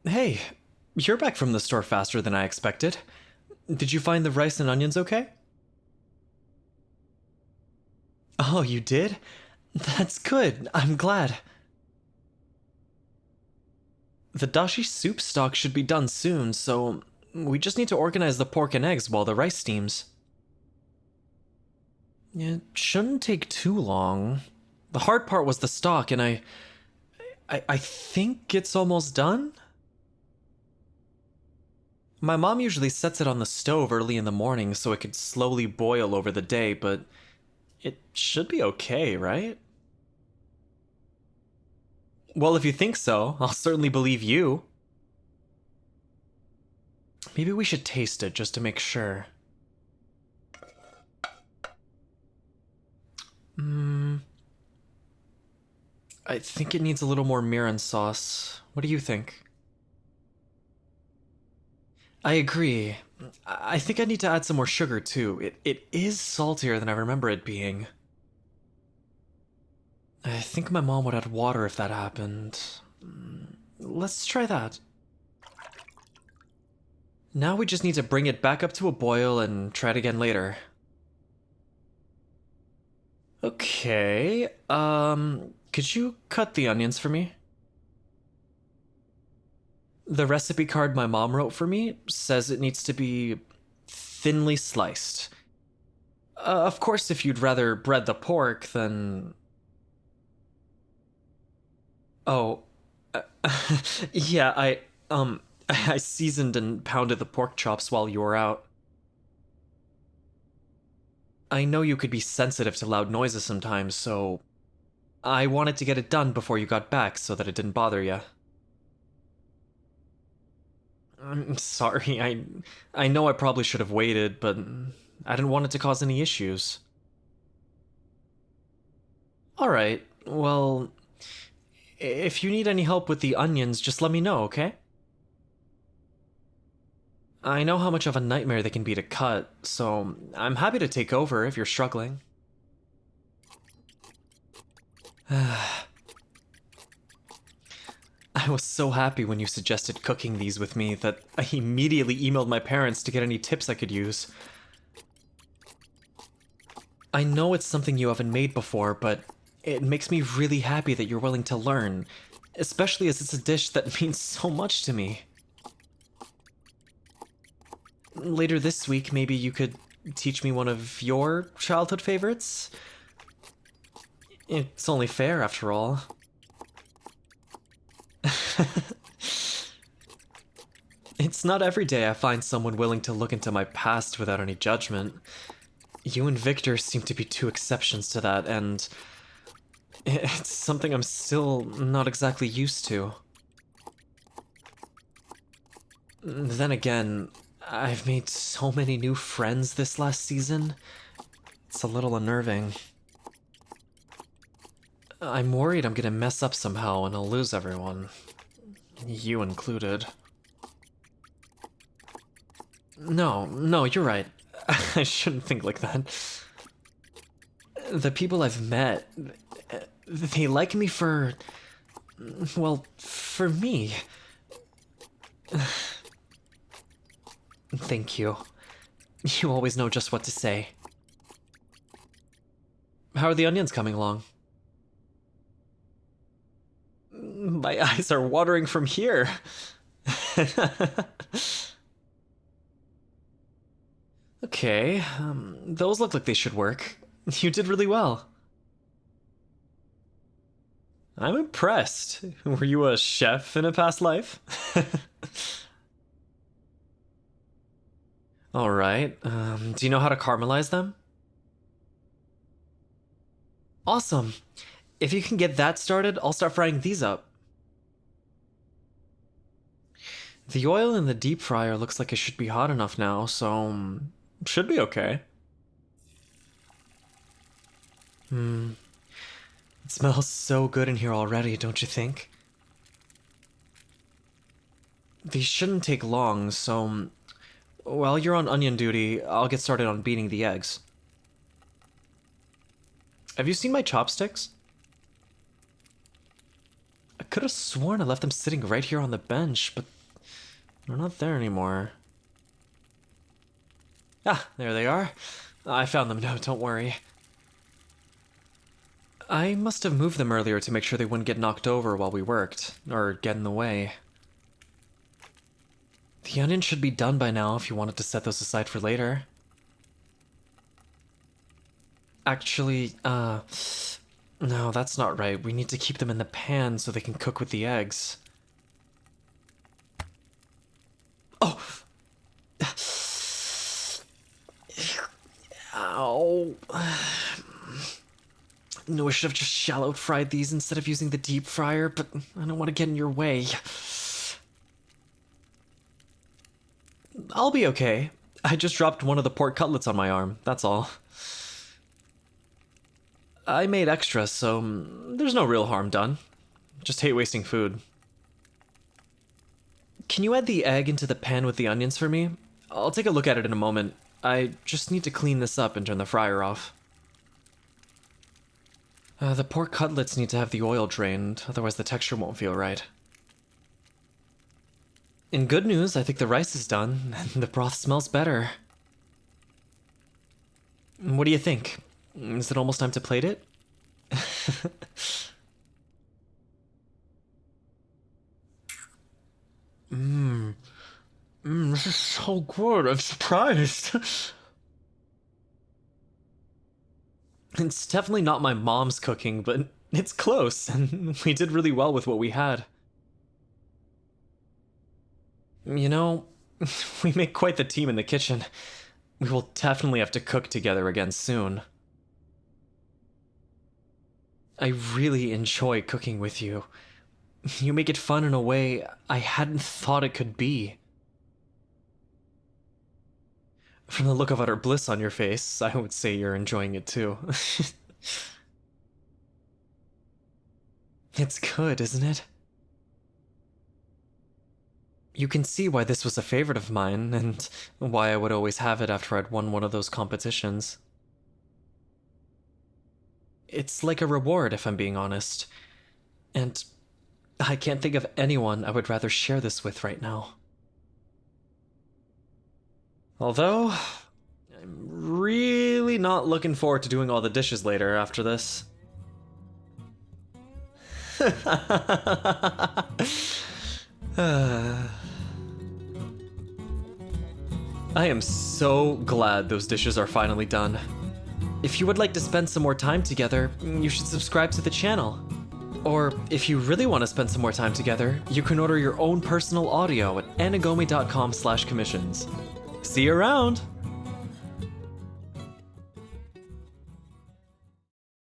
Hey, you're back from the store faster than I expected. Did you find the rice and onions okay? Oh, you did? That's good. I'm glad. The dashi soup stock should be done soon, so we just need to organize the pork and eggs while the rice steams. It shouldn't take too long. The hard part was the stock, and I think it's almost done? My mom usually sets it on the stove early in the morning so it could slowly boil over the day, but it should be okay, right? Well, if you think so, I'll certainly believe you. Maybe we should taste it just to make sure. I think it needs a little more mirin sauce. What do you think? I agree. I think I need to add some more sugar too. It is saltier than I remember it being. I think my mom would add water if that happened. Let's try that. Now we just need to bring it back up to a boil and try it again later. Okay, could you cut the onions for me? The recipe card my mom wrote for me says it needs to be thinly sliced. Of course, if you'd rather bread the pork, then. Oh, uh, yeah, I seasoned and pounded the pork chops while you were out. I know you could be sensitive to loud noises sometimes, so I wanted to get it done before you got back so that it didn't bother you. I'm sorry. I know I probably should have waited, but I didn't want it to cause any issues. All right. Well, if you need any help with the onions, just let me know, okay? I know how much of a nightmare they can be to cut, so I'm happy to take over if you're struggling. I was so happy when you suggested cooking these with me that I immediately emailed my parents to get any tips I could use. I know it's something you haven't made before, but it makes me really happy that you're willing to learn, especially as it's a dish that means so much to me. Later this week, maybe you could teach me one of your childhood favorites? It's only fair, after all. It's not every day I find someone willing to look into my past without any judgment. You and Victor seem to be two exceptions to that, and it's something I'm still not exactly used to. Then again, I've made so many new friends this last season. It's a little unnerving. I'm worried I'm gonna mess up somehow and I'll lose everyone. You included. No, you're right. I shouldn't think like that. The people I've met, they like me for. Well, for me. Thank you. You always know just what to say. How are the onions coming along? My eyes are watering from here. Okay, those look like they should work. You did really well. I'm impressed. Were you a chef in a past life? Alright, do you know how to caramelize them? Awesome. If you can get that started, I'll start frying these up. The oil in the deep fryer looks like it should be hot enough now, so should be okay. It smells so good in here already, don't you think? These shouldn't take long, so while you're on onion duty, I'll get started on beating the eggs. Have you seen my chopsticks? I could have sworn I left them sitting right here on the bench, but They're not there anymore. Ah, there they are. I found them now, don't worry. I must have moved them earlier to make sure they wouldn't get knocked over while we worked, or get in the way. The onion should be done by now if you wanted to set those aside for later. Actually, no, that's not right. We need to keep them in the pan so they can cook with the eggs. Oh! Ow. No, I should have just shallow fried these instead of using the deep fryer, but I don't want to get in your way. I'll be okay. I just dropped one of the pork cutlets on my arm, that's all. I made extra, so there's no real harm done. Just hate wasting food. Can you add the egg into the pan with the onions for me? I'll take a look at it in a moment. I just need to clean this up and turn the fryer off. The pork cutlets need to have the oil drained, otherwise the texture won't feel right. In good news, I think the rice is done, and the broth smells better. What do you think? Is it almost time to plate it? This is so good. I'm surprised. It's definitely not my mom's cooking, but it's close, and we did really well with what we had. You know, we make quite the team in the kitchen. We will definitely have to cook together again soon. I really enjoy cooking with you. You make it fun in a way I hadn't thought it could be. From the look of utter bliss on your face, I would say you're enjoying it too. It's good, isn't it? You can see why this was a favorite of mine, and why I would always have it after I'd won one of those competitions. It's like a reward, if I'm being honest. And I can't think of anyone I would rather share this with right now. Although, I'm really not looking forward to doing all the dishes later after this. I am so glad those dishes are finally done. If you would like to spend some more time together, you should subscribe to the channel. Or if you really want to spend some more time together, you can order your own personal audio at anigomi.com/commissions. See you around!